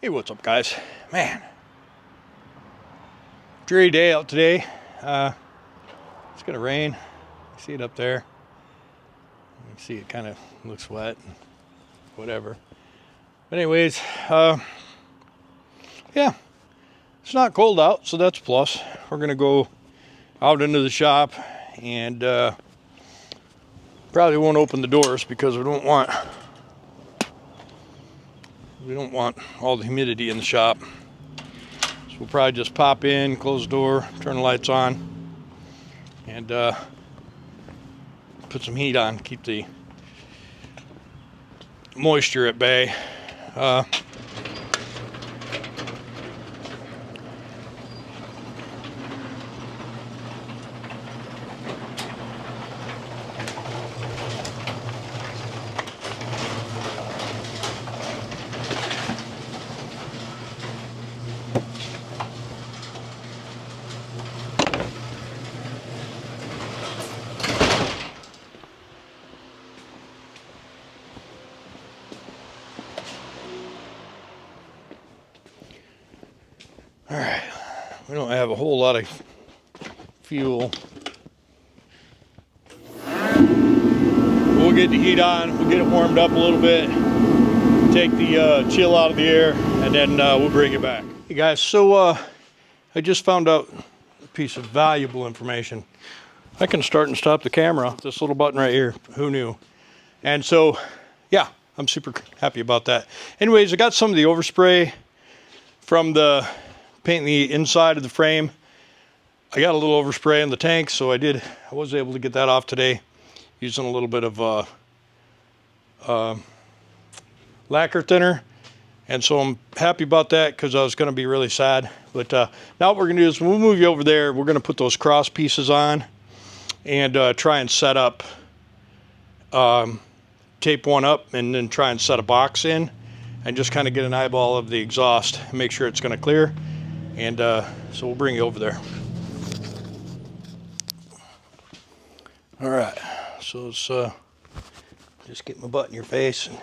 Hey, what's up, guys? Man, dreary day out today. It's gonna rain. You see it up there. You can see it kind of looks wet and whatever. But anyways, yeah, it's not cold out, so that's a plus. We're gonna go out into the shop and probably won't open the doors because we don't want all the humidity in the shop. So we'll probably just pop in, close the door, turn the lights on, and put some heat on, keep the moisture at bay. All right, we don't have a whole lot of fuel. We'll get the heat on, we'll get it warmed up a little bit, take the chill out of the air, and then we'll bring it back. Hey guys, so I just found out a piece of valuable information. I can start and stop the camera with this little button right here. Who knew? And so, yeah, I'm super happy about that. Anyways, I got some of the overspray from the painting the inside of the frame. I got a little overspray in the tank, so I was able to get that off today using a little bit of lacquer thinner, and so I'm happy about that because I was going to be really sad. But now what we're going to do is when we move you over there, we're going to put those cross pieces on and try and set up, tape one up and then try and set a box in and just kind of get an eyeball of the exhaust and make sure it's going to clear. And so we'll bring you over there. All right, so let's just get my butt in your face and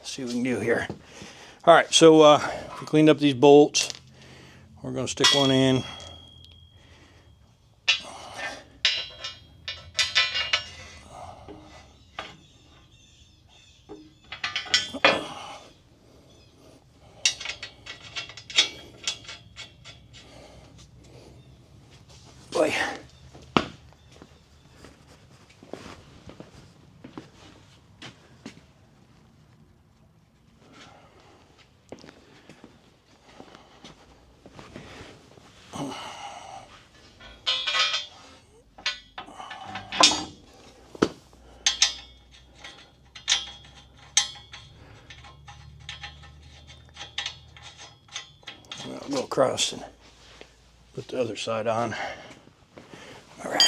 see what we can do here. All right, so we cleaned up these bolts. We're going to stick one in. Boy. I'll go across and put the other side on. All right.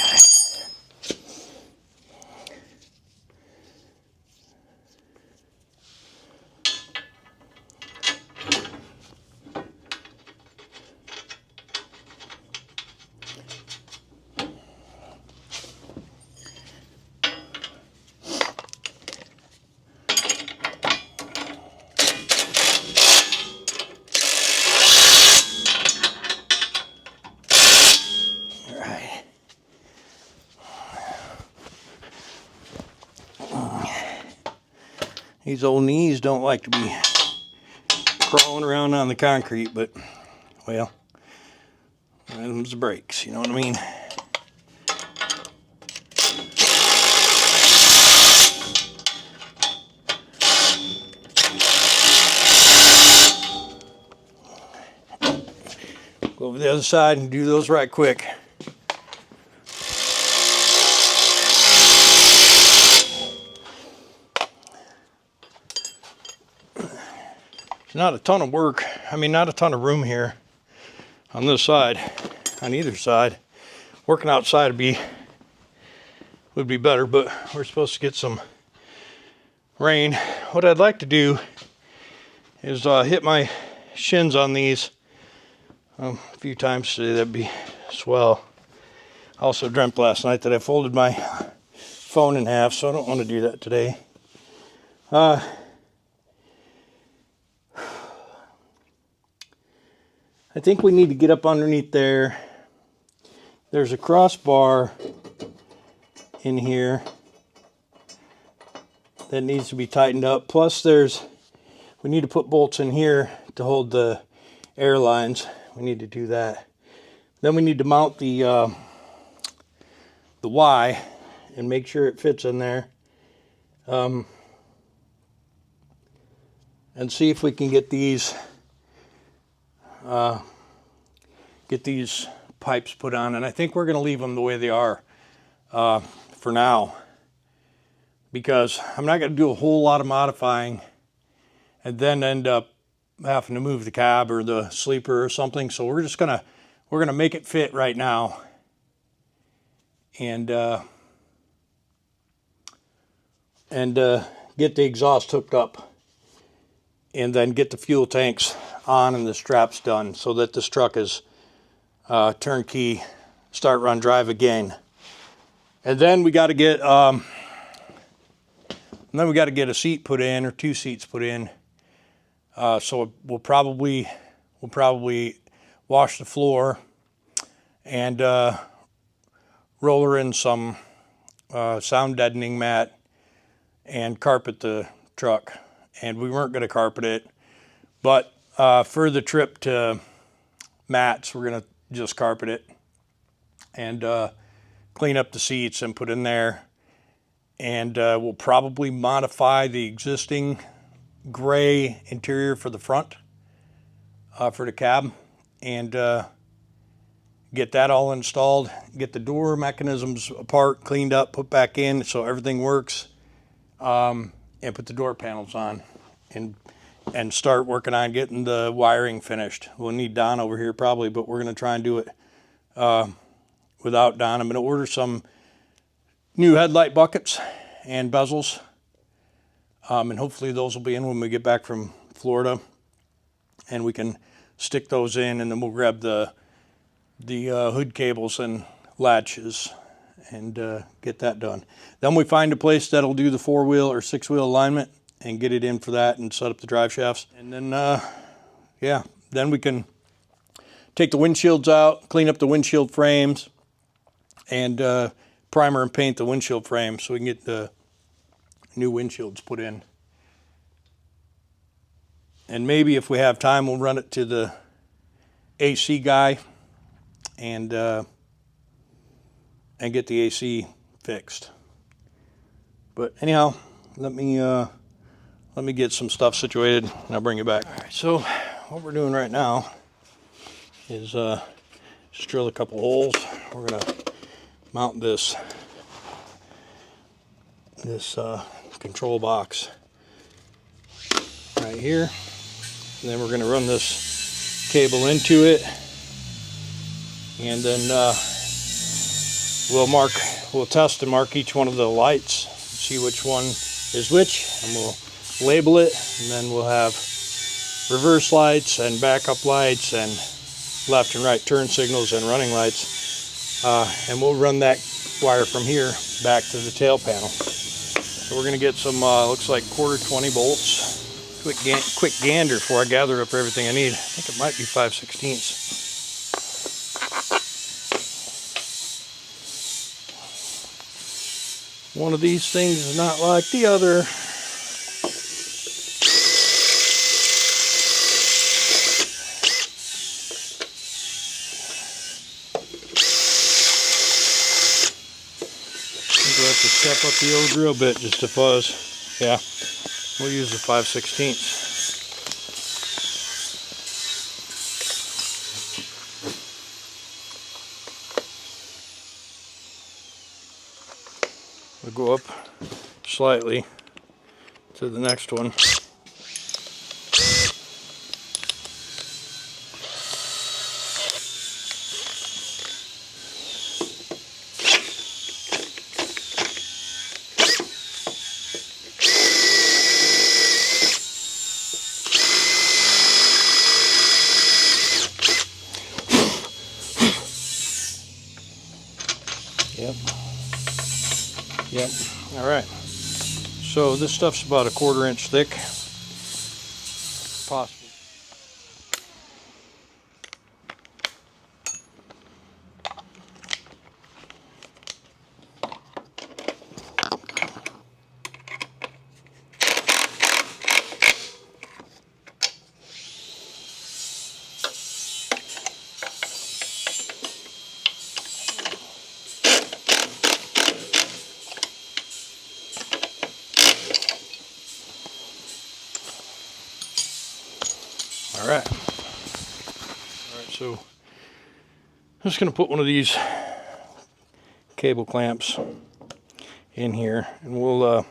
These old knees don't like to be crawling around on the concrete, but, well, them's the brakes, you know what I mean? Go over the other side and do those right quick. Not a ton of work. I mean, not a ton of room here on this side, on either side. Working outside would be better, but we're supposed to get some rain. What I'd like to do is hit my shins on these a few times today. That'd be swell. I also dreamt last night that I folded my phone in half, so I don't want to do that today. I think we need to get up underneath there. There's a crossbar in here that needs to be tightened up. Plus we need to put bolts in here to hold the air lines. We need to do that. Then we need to mount the Y and make sure it fits in there. And see if we can get these pipes put on. And I think we're going to leave them the way they are for now, because I'm not going to do a whole lot of modifying and then end up having to move the cab or the sleeper or something. So we're gonna make it fit right now, and get the exhaust hooked up, and then get the fuel tanks on and the straps done, so that this truck is turnkey, start, run, drive again. And then we got to get a seat put in, or 2 seats put in. So we'll probably wash the floor and roller in some sound deadening mat and carpet the truck. And we weren't going to carpet it, but for the trip to Matt's, we're going to just carpet it and clean up the seats and put in there. And we'll probably modify the existing gray interior for the front for the cab, and get that all installed, get the door mechanisms apart, cleaned up, put back in so everything works, and put the door panels on, and start working on getting the wiring finished. We'll need Don over here probably, but we're going to try and do it without Don. I'm going to order some new headlight buckets and bezels, and hopefully those will be in when we get back from Florida, and we can stick those in, and then we'll grab the hood cables and latches and get that done. Then we find a place that'll do the 4-wheel or 6-wheel alignment and get it in for that and set up the drive shafts. And then, yeah, then we can take the windshields out, clean up the windshield frames, and primer and paint the windshield frame so we can get the new windshields put in. And maybe if we have time, we'll run it to the AC guy and get the AC fixed. But anyhow, let me get some stuff situated and I'll bring you back. All right, so what we're doing right now is just drill a couple holes. We're gonna mount this control box right here, and then we're going to run this cable into it, and then we'll test and mark each one of the lights, see which one is which, and we'll label it, and then we'll have reverse lights and backup lights and left and right turn signals and running lights, and we'll run that wire from here back to the tail panel. So we're going to get some looks like 1/4 bolts. Quick gander before I gather up everything I need. I think it might be 5/16. One of these things is not like the other. We'll have to step up the old drill bit just a fuzz. Yeah, we'll use the 5/16. We'll go up slightly to the next one. Yep. All right. So this stuff's about 1/4 inch thick. Possibly. All right. So I'm just going to put one of these cable clamps in here, and we'll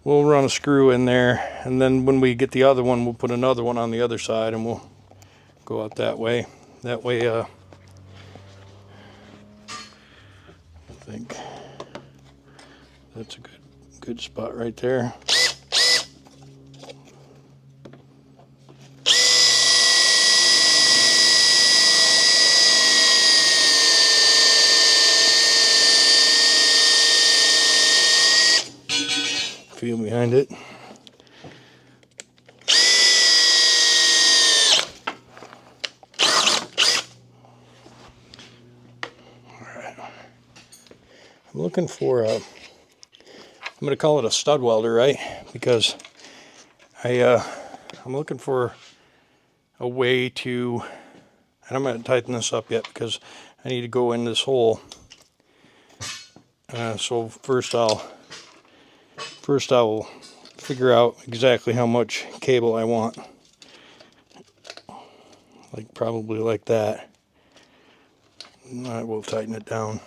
run a screw in there, and then when we get the other one, we'll put another one on the other side, and we'll go out that way. That way, I think that's a good spot right there. Feel behind it. I'm looking for I'm going to call it a stud welder, right? Because I'm looking for a way to, and I'm going to tighten this up yet because I need to go in this hole. So first I will figure out exactly how much cable I want. Like probably like that. And I will tighten it down.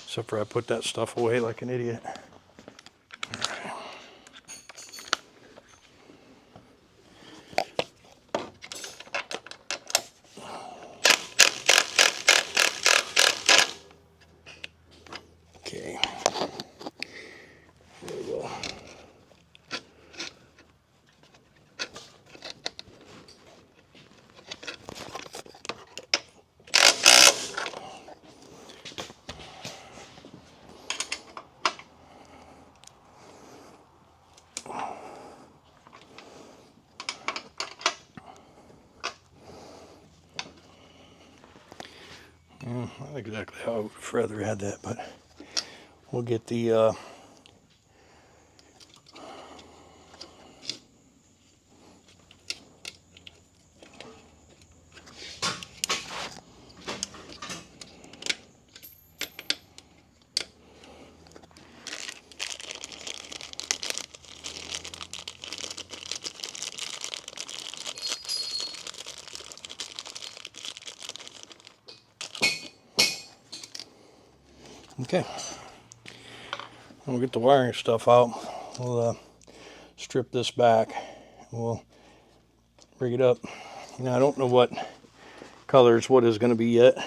Except for I put that stuff away like an idiot. Alright. Okay. There we go. Not exactly how I would have rather had that, but we'll get the okay. We'll get the wiring stuff out. We'll strip this back. We'll rig it up. Now I don't know what colors what is going to be yet.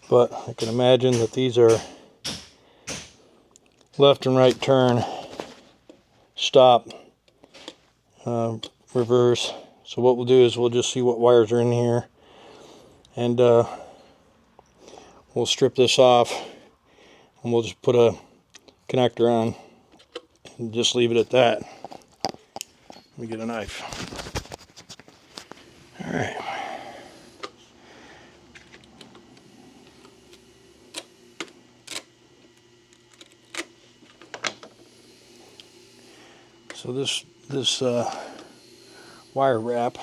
But I can imagine that these are left and right turn, stop, reverse. So what we'll do is we'll just see what wires are in here, and we'll strip this off, and we'll just put a connector on and just leave it at that. Let me get a knife. All right. So this wire wrap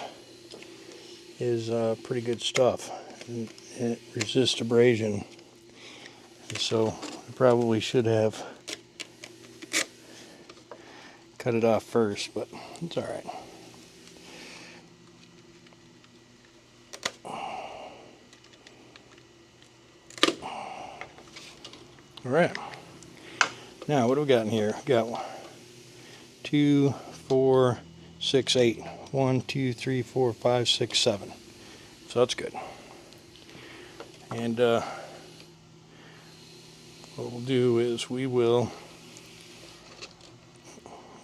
is pretty good stuff, and it resists abrasion. And so I probably should have cut it off first, but it's all right. All right. Now what do we got in here? We got 2, 4, 6, 8. 1, 2, 3, 4, 5, 6, 7. So that's good. And what we'll do is we'll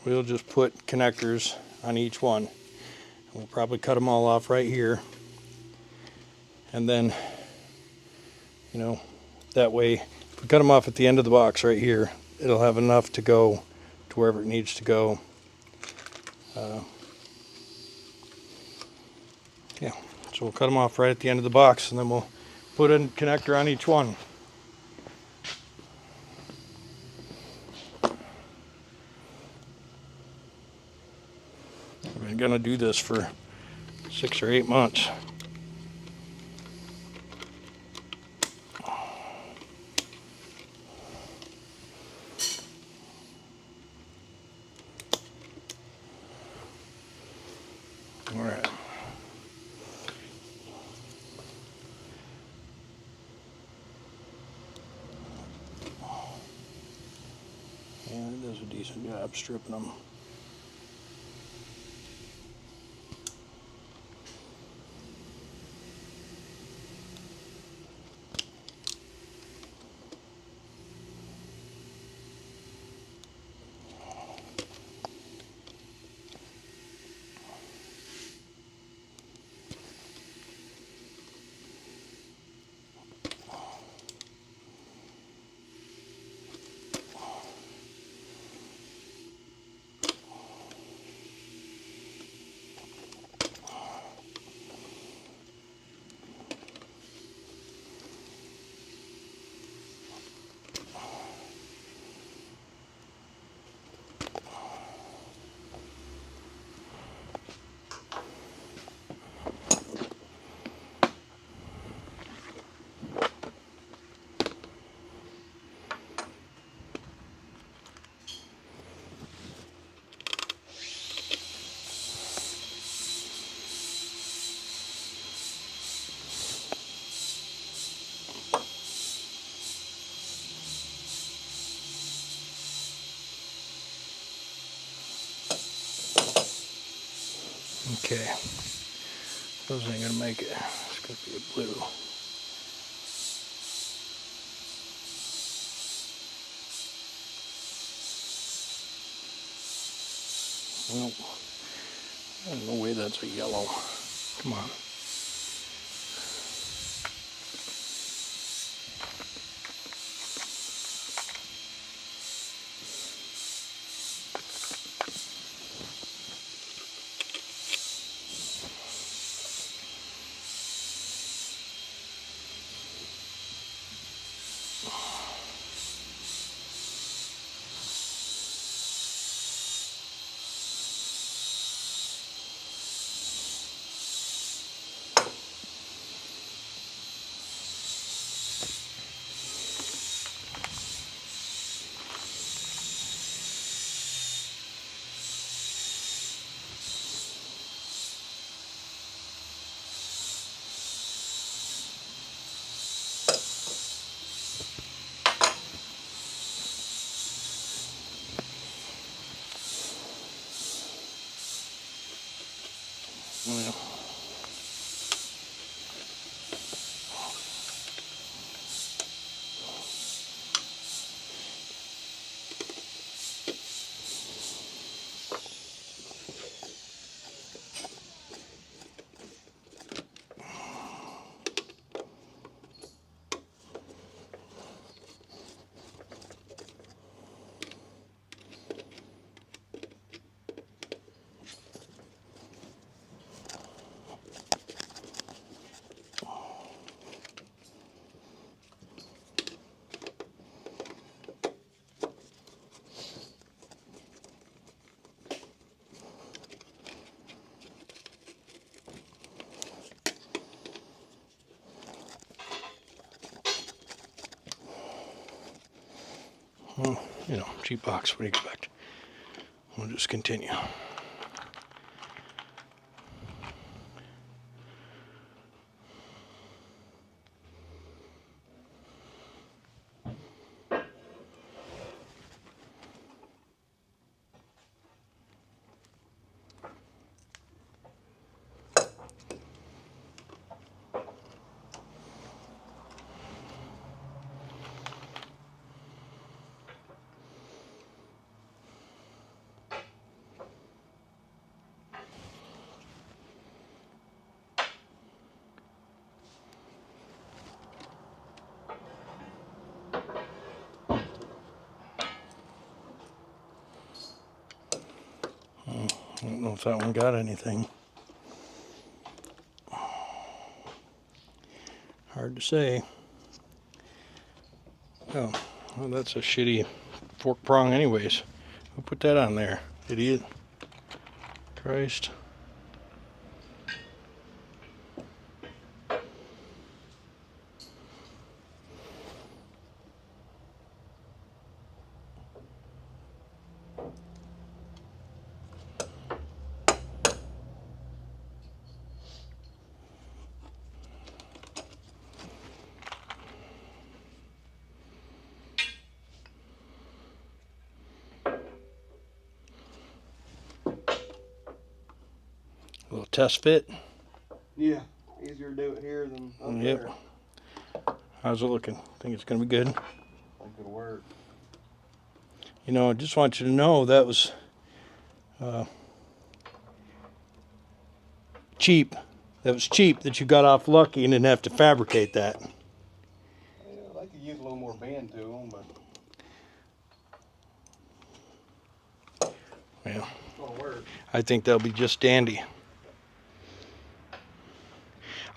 just put connectors on each one. We'll probably cut them all off right here, and then, you know, that way if we cut them off at the end of the box right here, it'll have enough to go to wherever it needs to go. Yeah, so we'll cut them off right at the end of the box, and then we'll put a connector on each one. We're gonna do this for 6 or 8 months. And it does a decent job stripping them. Okay, those ain't gonna make it. It's gonna be a blue. Well, there's no way that's a yellow. Come on. Well, you know, cheap box, what do you expect? We'll just continue. I don't know if that one got anything. Hard to say. Oh, well, that's a shitty fork prong anyways. Who put that on there? Idiot. Christ. test fit. Yeah, easier to do it here than up there. How's it looking? Think it's gonna be good? I think it'll work. You know, I just want you to know that was cheap. That was cheap that you got off lucky and didn't have to fabricate that. Yeah, I'd like to use a little more bend to them, but Yeah, it's gonna work. I think that'll be just dandy.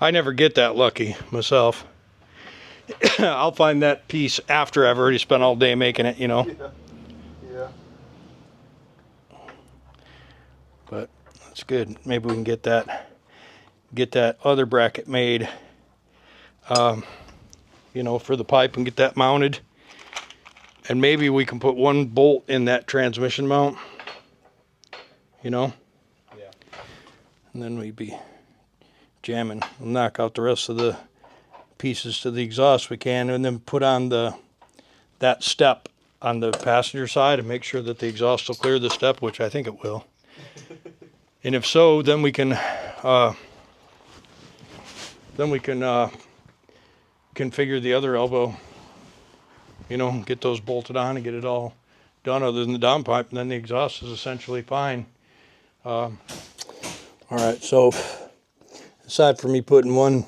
I never get that lucky myself. I'll find that piece after I've already spent all day making it, you know. Yeah. But that's good. Maybe we can get that other bracket made, you know, for the pipe and get that mounted. And maybe we can put one bolt in that transmission mount, you know. Yeah. And then we'd be jamming. We'll knock out the rest of the pieces to the exhaust we can, and then put on that step on the passenger side and make sure that the exhaust will clear the step, which I think it will. And if so, then we can configure the other elbow, you know, get those bolted on and get it all done other than the downpipe, and then the exhaust is essentially fine. All right, so aside from me putting one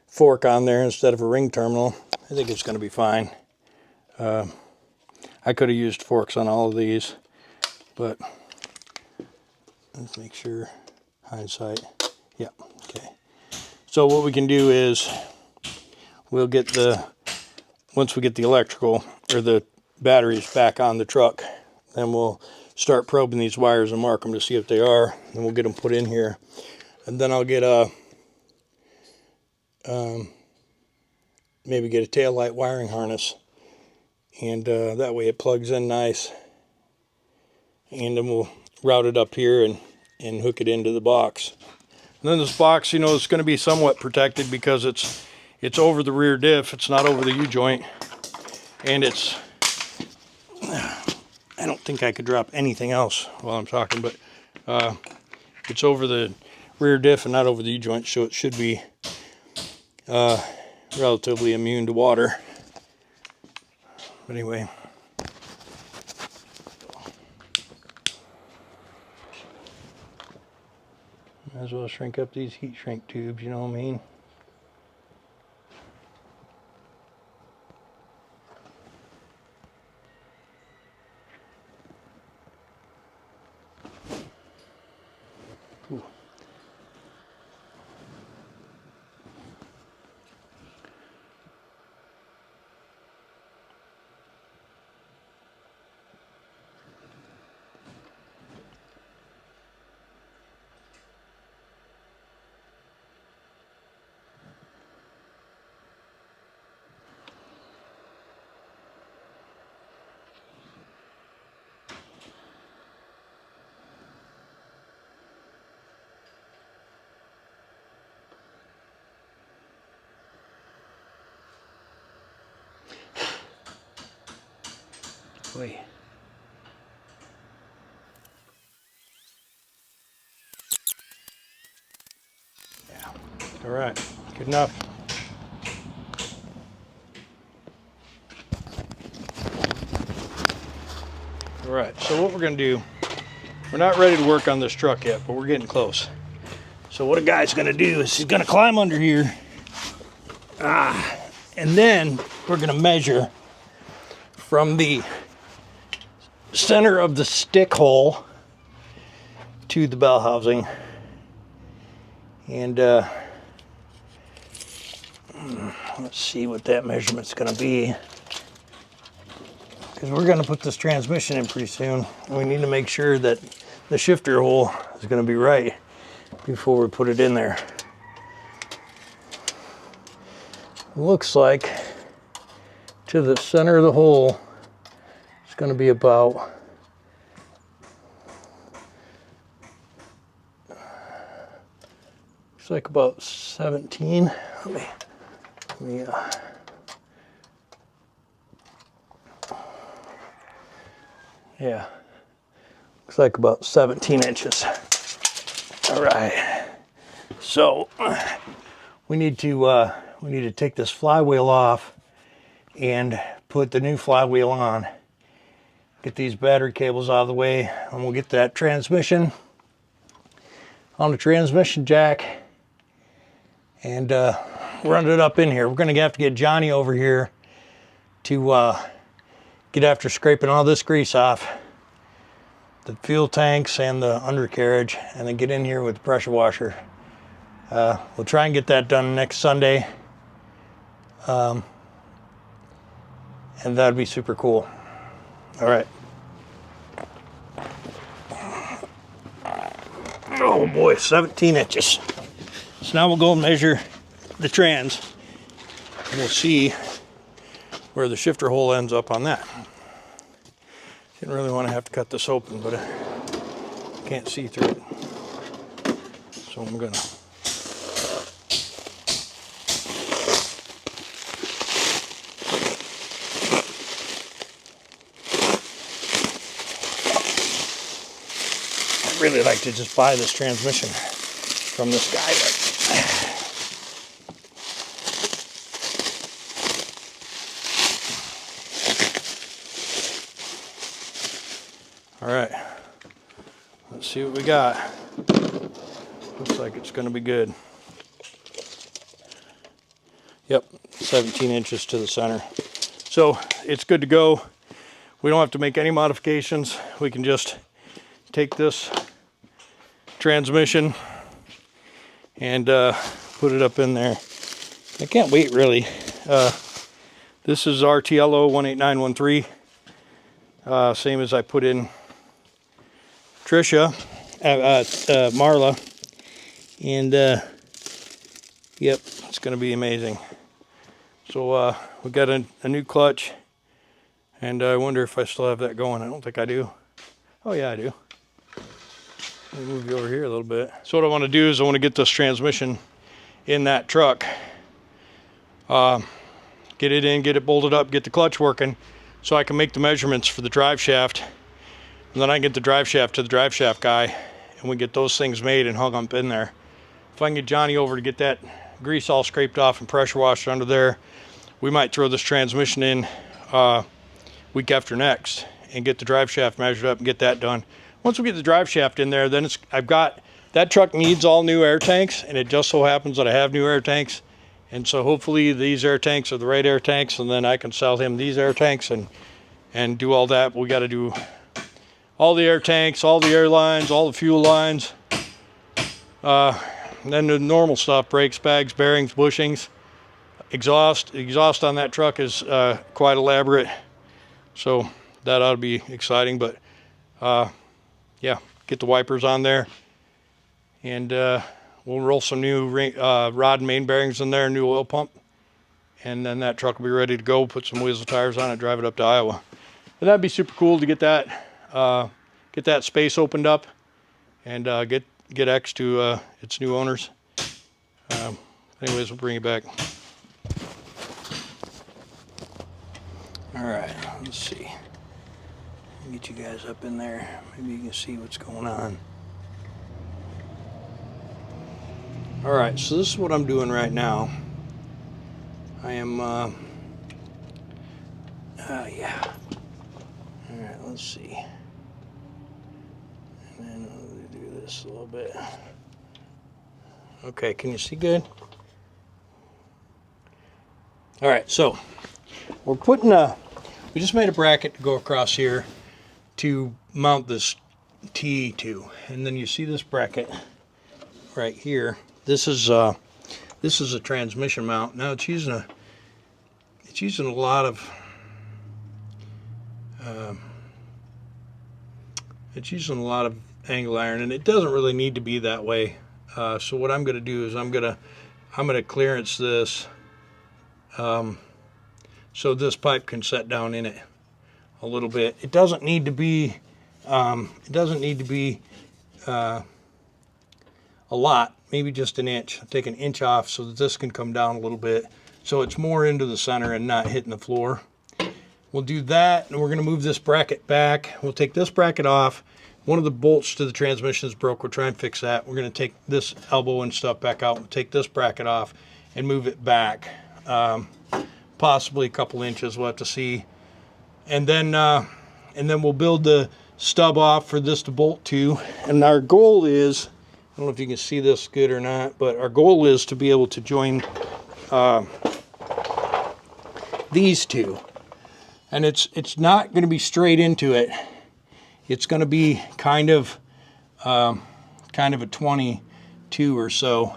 fork on there instead of a ring terminal, I think it's going to be fine. I could have used forks on all of these, but let's make sure. Hindsight. Yeah, okay. So what we can do is we'll get once we get the electrical or the batteries back on the truck, then we'll start probing these wires and mark them to see if they are, and we'll get them put in here. And then I'll get maybe get a taillight wiring harness, and that way it plugs in nice, and then we'll route it up here and hook it into the box. And then this box, you know, it's going to be somewhat protected because it's over the rear diff, it's not over the U-joint, and it's, I don't think I could drop anything else while I'm talking, but it's over the rear diff and not over the U-joint, so it should be relatively immune to water. But anyway, might as well shrink up these heat shrink tubes, you know what I mean? Ooh. Wait. Yeah. All right. Good enough. All right. So what we're going to do, we're not ready to work on this truck yet, but we're getting close. So what a guy's going to do is he's going to climb under here. And then we're going to measure from the center of the stick hole to the bell housing, and let's see what that measurement's going to be, because we're going to put this transmission in pretty soon, and we need to make sure that the shifter hole is going to be right before we put it in there. Looks like to the center of the hole it's going to be about looks like about 17. Let me yeah, looks like about 17 inches. All right, So we need to take this flywheel off and put the new flywheel on. Get these battery cables out of the way, and we'll get that transmission on the transmission jack and run it up in here. We're going to have to get Johnny over here to get after scraping all this grease off the fuel tanks and the undercarriage, and then get in here with the pressure washer. We'll try and get that done next Sunday, and that'd be super cool. All right. Oh boy, 17 inches. So now we'll go and measure the trans, and we'll see where the shifter hole ends up on that. Didn't really want to have to cut this open, but I can't see through it. So I'm gonna. I'd really like to just buy this transmission from this guy, but all right, let's see what we got. Looks like it's going to be good. Yep, 17 inches to the center. So it's good to go. We don't have to make any modifications. We can just take this transmission and put it up in there. I can't wait, really. This is RTLO 18913. Same as I put in Trisha, Marla, and yep, it's going to be amazing. So we got a new clutch, and I wonder if I still have that going. I don't think I do. Oh yeah, I do. Let me move you over here a little bit. So what I want to do is I want to get this transmission in that truck, get it in, get it bolted up, get the clutch working, so I can make the measurements for the drive shaft. And then I can get the drive shaft to the drive shaft guy, and we get those things made and hung up in there. If I can get Johnny over to get that grease all scraped off and pressure washed under there, we might throw this transmission in week after next and get the drive shaft measured up and get that done. Once we get the drive shaft in there, then I've got, that truck needs all new air tanks, and it just so happens that I have new air tanks. And so hopefully these air tanks are the right air tanks, and then I can sell him these air tanks and do all that. But we got to do all the air tanks, all the air lines, all the fuel lines, and then the normal stuff: brakes, bags, bearings, bushings, exhaust. Exhaust on that truck is quite elaborate, so that ought to be exciting. But yeah, get the wipers on there, and we'll roll some new rod and main bearings in there, new oil pump, and then that truck will be ready to go. Put some wheels and tires on it, drive it up to Iowa. And that'd be super cool to get that space opened up and get X to its new owners. Anyways, we'll bring it back. All right, let's see. Get you guys up in there. Maybe you can see what's going on. All right, so this is what I'm doing right now. I am, yeah. All right, let's see. And then we'll do this a little bit. Okay, can you see good? All right, so we're putting we just made a bracket to go across here to mount this T to, and then you see this bracket right here. This is a transmission mount. Now it's using a lot of angle iron, and it doesn't really need to be that way. So what I'm going to do is I'm going to clearance this so this pipe can set down in it a little bit. It doesn't need to be a lot, maybe just an inch. I'll take an inch off so that this can come down a little bit, so it's more into the center and not hitting the floor. We'll do that, and we're going to move this bracket back. We'll take this bracket off. one of the bolts to the transmission is broke. We're trying to fix that. We're going to take this elbow and stuff back out, and take this bracket off and move it back, possibly a couple inches. We'll have to see. And then we'll build the stub off for this to bolt to. And our goal is, I don't know if you can see this good or not, but our goal is to be able to join these two. And it's not going to be straight into it. It's going to be kind of a 22 or so.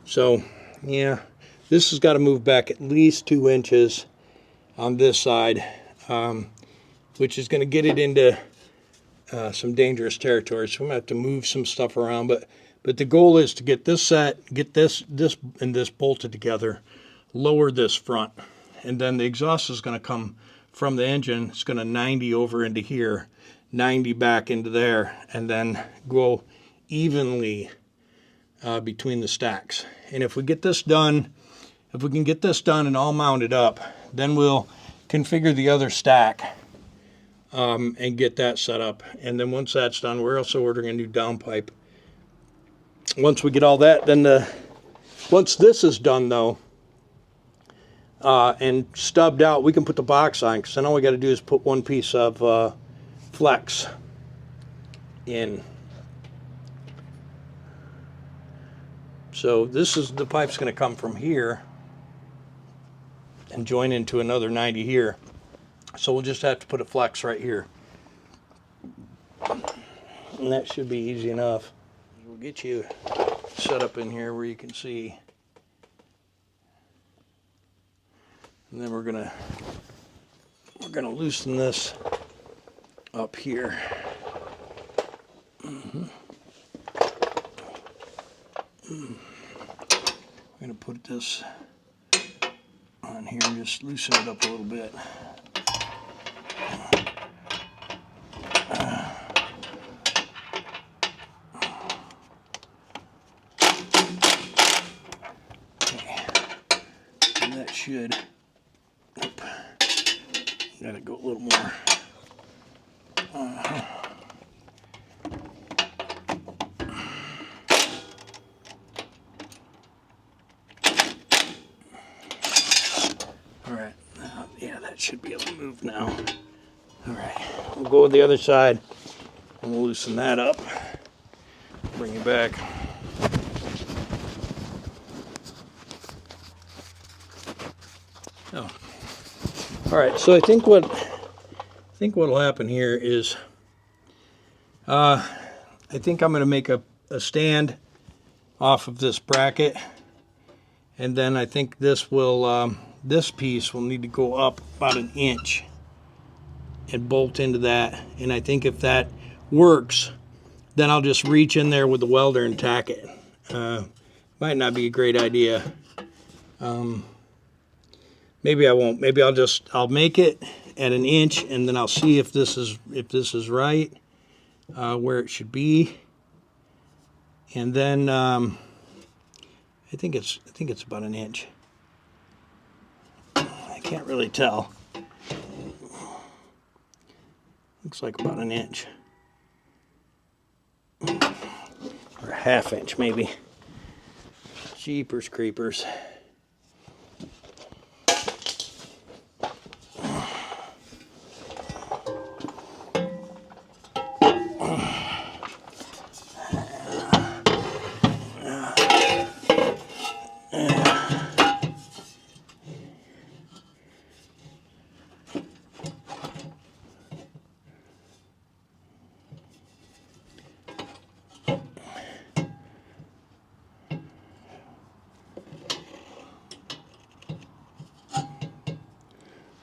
So yeah, this has got to move back at least 2 inches on this side, which is going to get it into some dangerous territory. So I'm gonna have to move some stuff around, but the goal is to get this set, get this and this bolted together, lower this front, and then the exhaust is going to come from the engine. It's going to 90 over into here, 90 back into there, and then go evenly between the stacks. And if we get this done, if we can get this done and all mounted up, then we'll configure the other stack and get that set up. And then once that's done, we're also ordering a new downpipe. Once we get all that, then once this is done though, and stubbed out, we can put the box on, because then all we got to do is put one piece of flex in. So this is, the pipe's going to come from here and join into another 90 here. So we'll just have to put a flex right here. And that should be easy enough. We'll get you set up in here where you can see. And then we're gonna loosen this up here. I'm gonna put this on here and just loosen it up a little bit. Okay. And that should, gotta go a little more. All right, yeah, that should be able to move now. All right, we'll go with the other side and we'll loosen that up. Bring it back. Oh. All right, so I think what'll happen here is, I think I'm going to make a stand off of this bracket, and then I think this will, this piece will need to go up about 1 inch and bolt into that. And I think if that works, then I'll just reach in there with the welder and tack it. Might not be a great idea. Maybe I won't. Maybe I'll make it at 1 inch, and then I'll see if this is right, where it should be. And then I think it's about 1 inch. I can't really tell. Looks like about 1 inch. Or a 1/2 inch maybe. Jeepers creepers.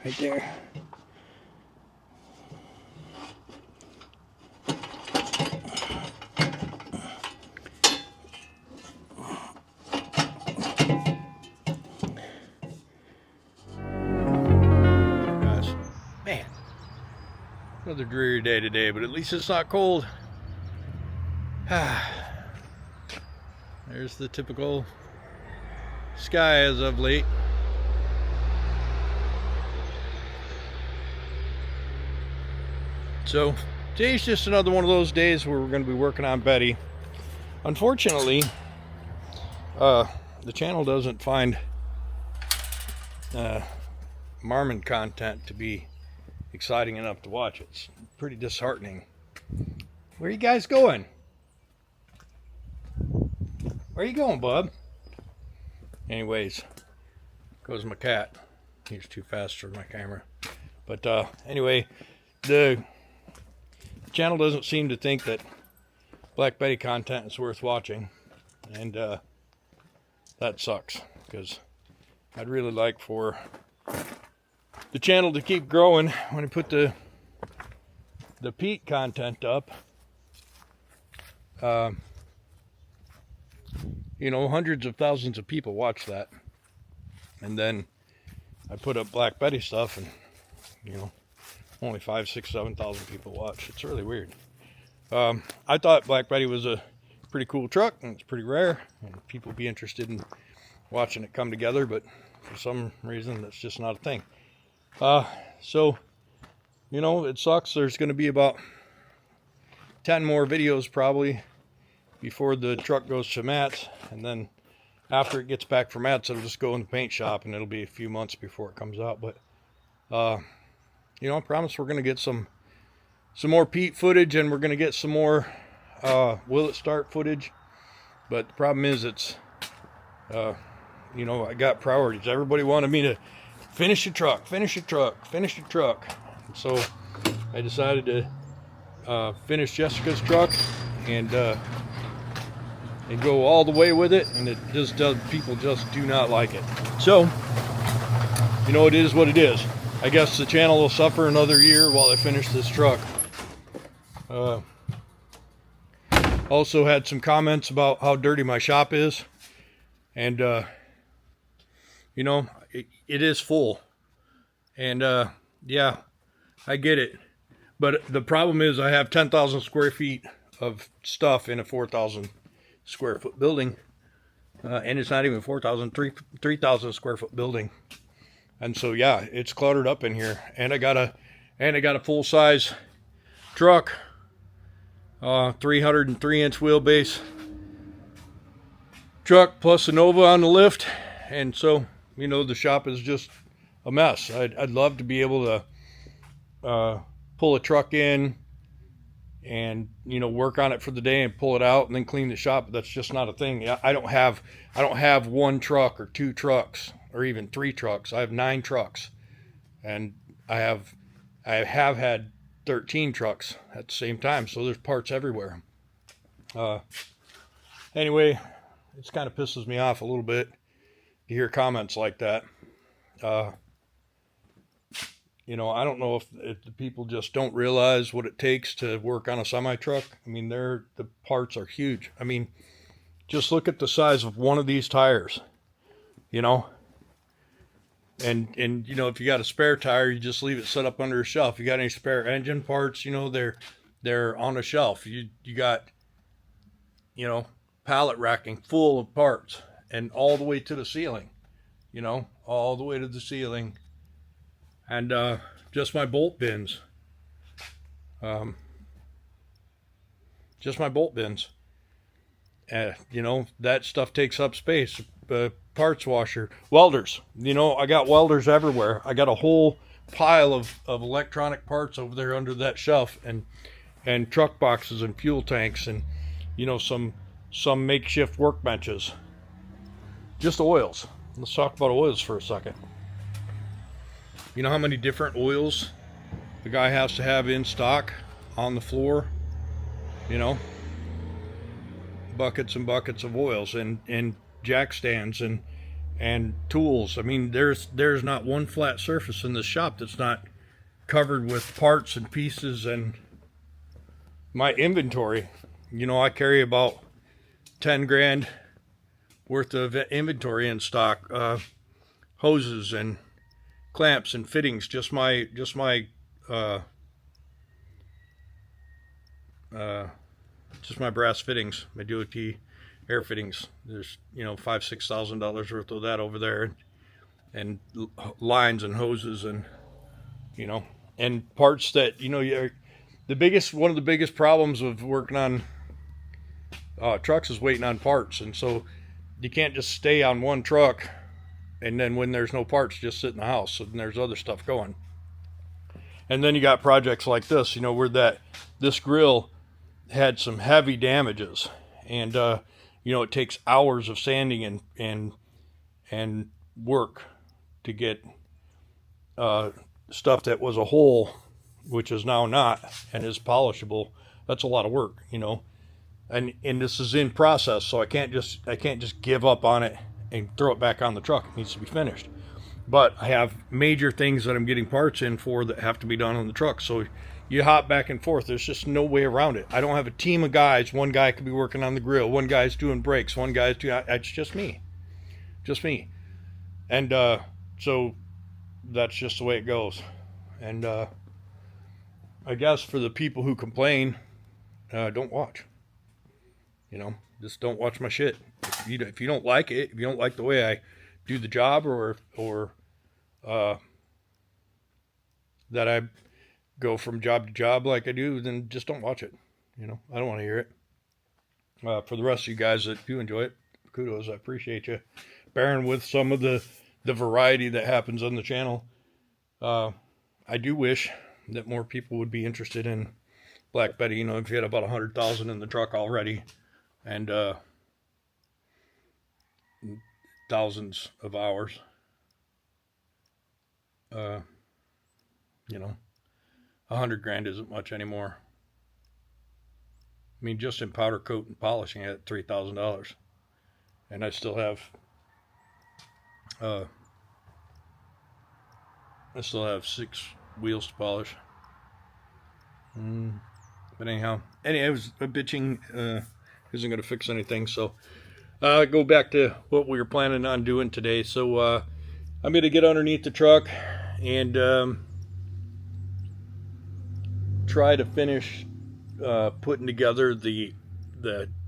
Right there. Gosh, man, another dreary day today, but at least it's not cold. There's the typical sky as of late. So Today's just another one of those days where we're going to be working on Betty. Unfortunately, the channel doesn't find Marmon content to be exciting enough to watch. It's pretty disheartening. Where are you guys going? Where are you going, bub? Anyways, goes my cat. He's too fast for my camera. But anyway, the channel doesn't seem to think that Black Betty content is worth watching, and that sucks, because I'd really like for the channel to keep growing. When I put the Pete content up, you know, hundreds of thousands of people watch that, and then I put up Black Betty stuff, and you know, only 5, 6, 7,000 people watch. It's really weird. I thought Black Betty was a pretty cool truck, and it's pretty rare, and people would be interested in watching it come together, but for some reason that's just not a thing. So, you know, it sucks. There's going to be about 10 more videos probably before the truck goes to Matt's, and then after it gets back from Matt's, it'll just go in the paint shop, and it'll be a few months before it comes out. But you know, I promise we're going to get some more Pete footage, and we're going to get some more will it start footage. But the problem is, it's you know, I got priorities. Everybody wanted me to finish the truck, finish the truck, finish the truck. And so I decided to finish Jessica's truck and go all the way with it, and it just does. People just do not like it. So, you know, it is what it is. I guess the channel will suffer another year while I finish this truck. Also had some comments about how dirty my shop is, and you know, it is full, and yeah, I get it, but the problem is I have 10,000 square feet of stuff in a 4,000 square foot building, and it's not even 4,000, 3,000 square foot building. And so yeah, it's cluttered up in here, and I got a full size truck, 303-inch wheelbase truck plus a Nova on the lift, and so, you know, the shop is just a mess. I'd love to be able to pull a truck in and, you know, work on it for the day and pull it out and then clean the shop, but that's just not a thing. I don't have one truck or 2 trucks or even 3 trucks. I have 9 trucks, and I have had 13 trucks at the same time, so there's parts everywhere. Anyway, it kind of pisses me off a little bit to hear comments like that. You know, I don't know if the people just don't realize what it takes to work on a semi-truck. I mean, the parts are huge. I mean, just look at the size of one of these tires, you know. And you know, if you got a spare tire, you just leave it set up under a shelf. If you got any spare engine parts, you know, they're on a shelf. You got, you know, pallet racking full of parts, and all the way to the ceiling, you know, all the way to the ceiling. And just my bolt bins. Just my bolt bins. You know, that stuff takes up space. Parts washer, welders. You know, I got welders everywhere. I got a whole pile of electronic parts over there under that shelf, and truck boxes and fuel tanks, and, you know, some makeshift workbenches. Just oils. Let's talk about oils for a second. You know how many different oils the guy has to have in stock on the floor? You know, buckets and buckets of oils, and jack stands and tools. I mean, there's not one flat surface in this shop that's not covered with parts and pieces. And my inventory, you know, I carry about 10 grand worth of inventory in stock, hoses and clamps and fittings, just my brass fittings, my DOT air fittings. There's, you know, $5,000-6,000 worth of that over there, and lines and hoses, and, you know, and parts that, you know, one of the biggest problems of working on trucks is waiting on parts. And so you can't just stay on one truck and then when there's no parts, just sit in the house. And there's other stuff going. And then you got projects like this, you know, where this grill had some heavy damages. And, you know, it takes hours of sanding and work to get stuff that was a hole, which is now not and is polishable. That's a lot of work, you know. And this is in process, so I can't just give up on it and throw it back on the truck. It needs to be finished. But I have major things that I'm getting parts in for that have to be done on the truck. So you hop back and forth. There's just no way around it. I don't have a team of guys. One guy could be working on the grill. One guy's doing brakes. One guy's doing... It's just me. Just me. And so that's just the way it goes. And I guess for the people who complain, don't watch. You know, just don't watch my shit. If you don't like it, if you don't like the way I do the job, or that I go from job to job like I do, then just don't watch it. You know, I don't want to hear it. For the rest of you guys that do enjoy it, kudos. I appreciate you bearing with some of the variety that happens on the channel. I do wish that more people would be interested in Black Betty. You know, if you had about 100,000 in the truck already, and thousands of hours, you know, 100 grand isn't much anymore. I mean, just in powder coat and polishing at $3,000, and I still have I still have 6 wheels to polish. But anyhow, it was a bitching isn't going to fix anything. So go back to what we were planning on doing today. So I'm going to get underneath the truck and try to finish putting together the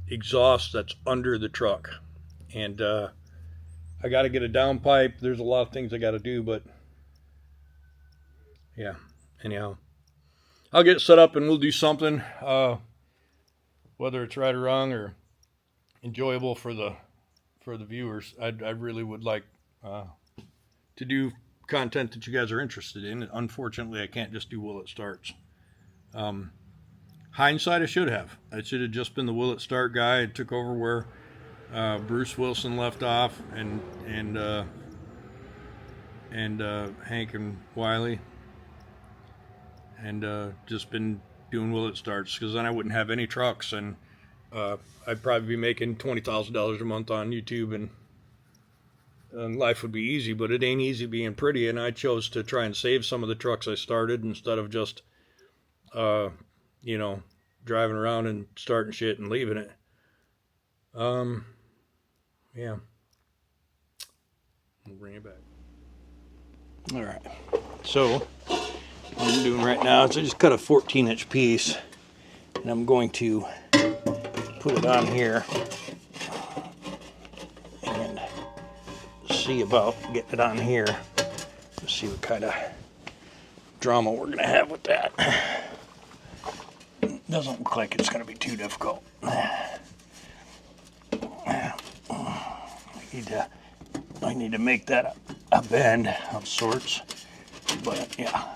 exhaust that's under the truck. And I got to get a downpipe. There's a lot of things I got to do, but yeah, anyhow, I'll get it set up and we'll do something, whether it's right or wrong or enjoyable for the viewers. I really would like to do content that you guys are interested in. Unfortunately, I can't just do will it starts. Hindsight, I should have just been the will it start guy. I took over where Bruce Wilson left off, and Hank and Wiley, and just been doing will it starts, because then I wouldn't have any trucks, and I'd probably be making $20,000 a month on YouTube, and life would be easy. But it ain't easy being pretty, and I chose to try and save some of the trucks I started instead of just you know, driving around and starting shit and leaving it. Yeah, we'll bring it back. All right, so what I'm doing right now is I just cut a 14-inch piece, and I'm going to put it on here and see about getting it on here. Let's see what kind of drama we're gonna have with that. Doesn't look like it's gonna be too difficult. I need to make that a bend of sorts, but yeah.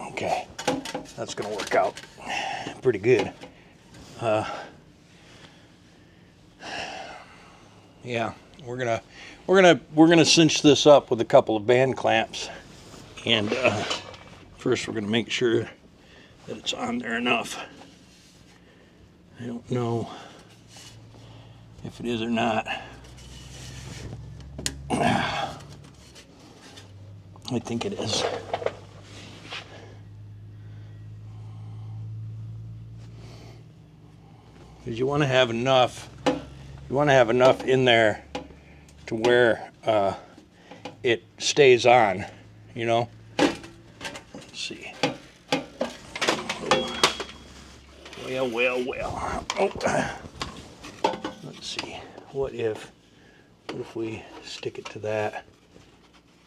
Okay, that's gonna work out pretty good. Yeah, we're gonna cinch this up with a couple of band clamps, and first we're gonna make sure that it's on there enough. I don't know if it is or not. I think it is. Because you want to have enough. You want to have enough in there to where it stays on. You know. Let's see. Well. Oh. Let's see. What if we stick it to that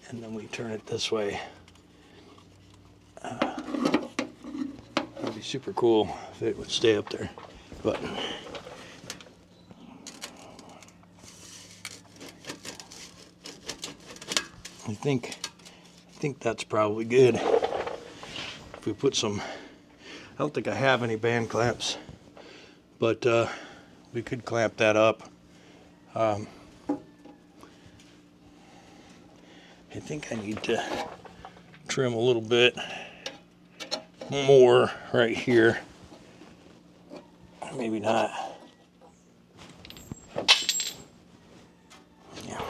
and then we turn it this way. That'd be super cool if it would stay up there, but I think that's probably good. If we put some, I don't think I have any band clamps, but we could clamp that up. I think I need to trim a little bit more right here. Maybe not. Yeah.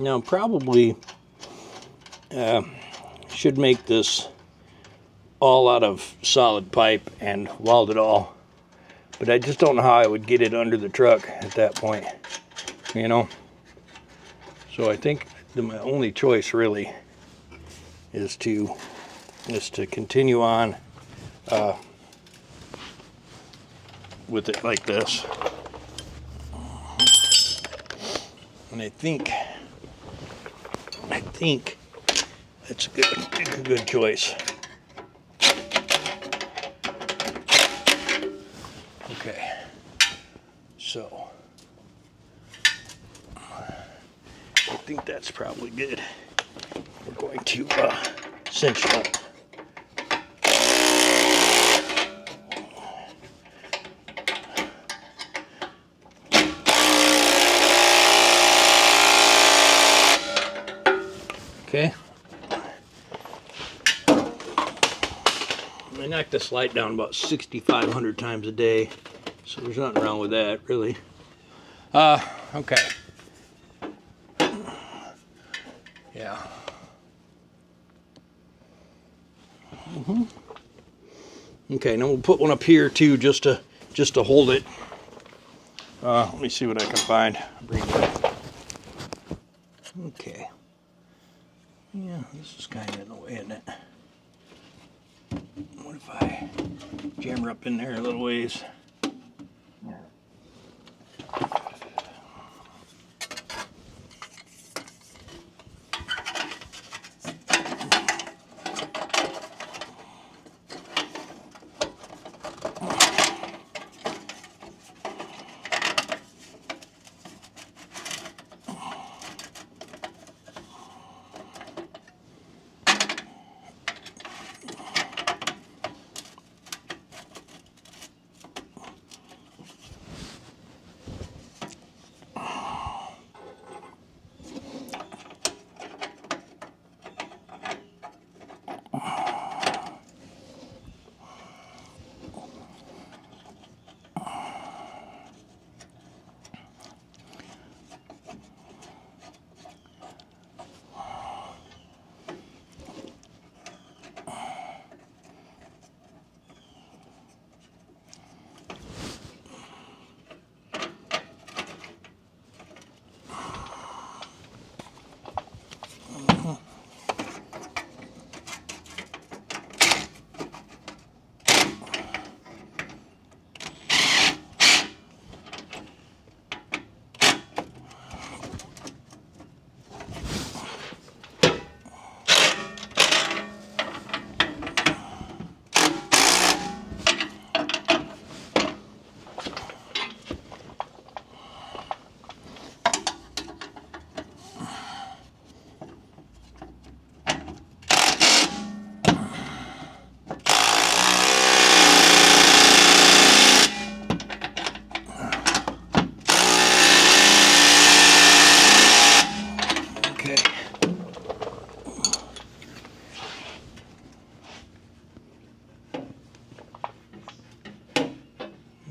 Now probably should make this all out of solid pipe and weld it all, but I just don't know how I would get it under the truck at that point, you know. So I think my only choice really is to continue on with it like this. And I think that's a good choice. Okay, so I think that's probably good. We're going to cinch it up. Okay. I knock this light down about 6,500 times a day, so there's nothing wrong with that, really. Okay. Yeah. Okay, now we'll put one up here too, just to hold it. Let me see what I can find. Bring it up. Okay. Yeah, this is kind of in the way, isn't it? What if I jam her up in there a little ways?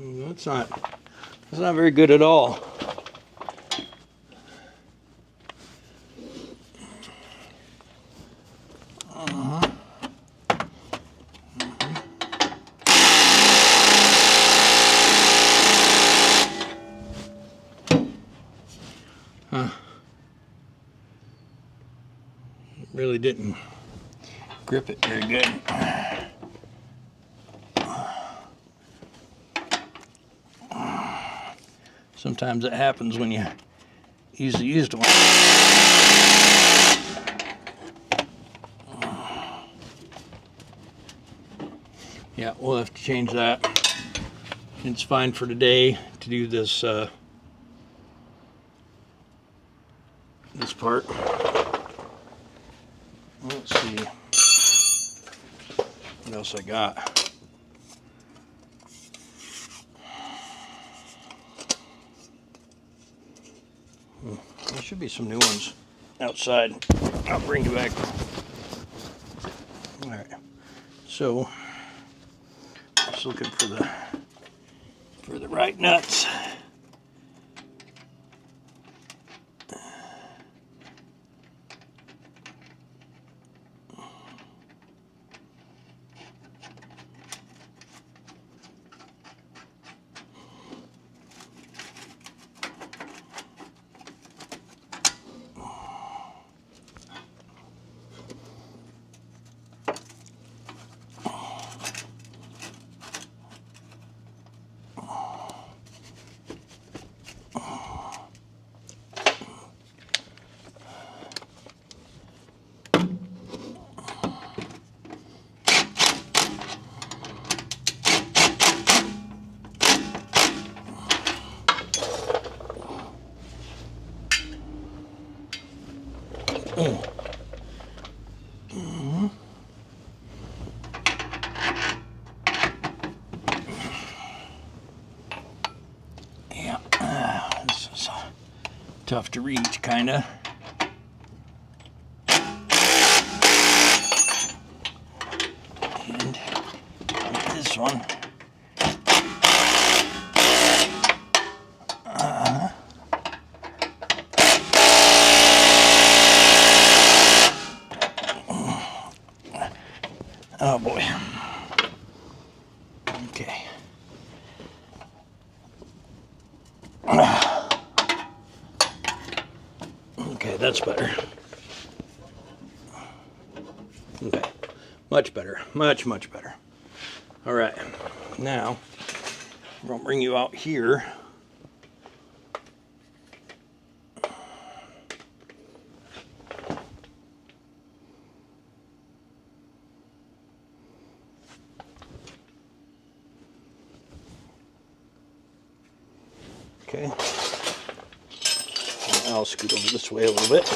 That's not very good at all. Really didn't grip it very good. Sometimes it happens when you use the used one. Yeah, we'll have to change that. It's fine for today to do this this part. Let's see what else I got. There should be some new ones outside. I'll bring you back. All right. So just looking for the right nuts. Yeah, this is tough to reach, kinda. And this one. Oh boy. Okay. Okay, that's better. Okay. Much better. Much better. All right. Now, I'm going to bring you out here. Okay, I'll scoot over this way a little bit.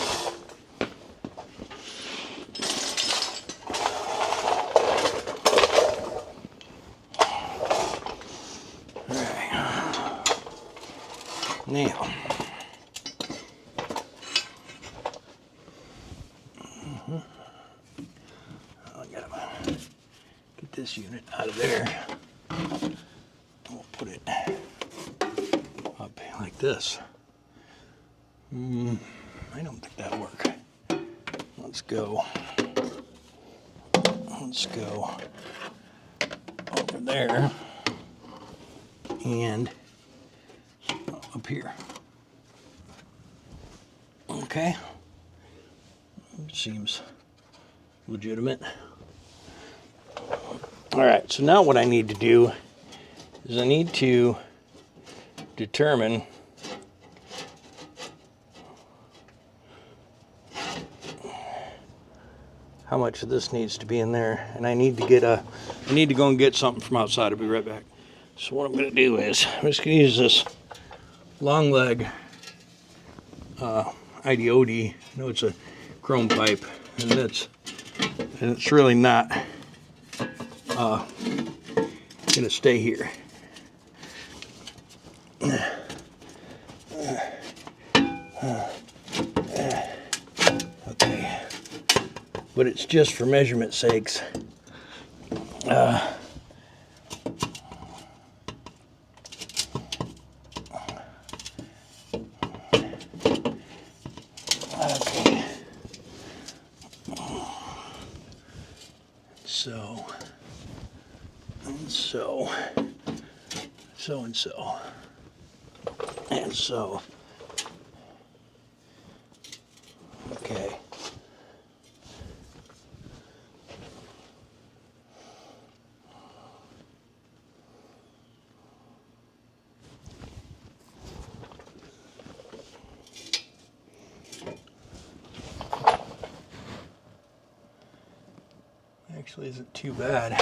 All right, now, I gotta get this unit out of there. We'll put it up like this. I don't think that'll work. Let's go over there and up here. Okay, seems legitimate. All right, so now what I need to do is I need to determine how much of this needs to be in there, and I need to go and get something from outside. I'll be right back. So what I'm going to do is I'm just going to use this long leg IDOD. I know it's a chrome pipe, and it's really not going to stay here. Okay, but it's just for measurement sakes. so, and so, so and so, and so. Okay. Actually isn't too bad.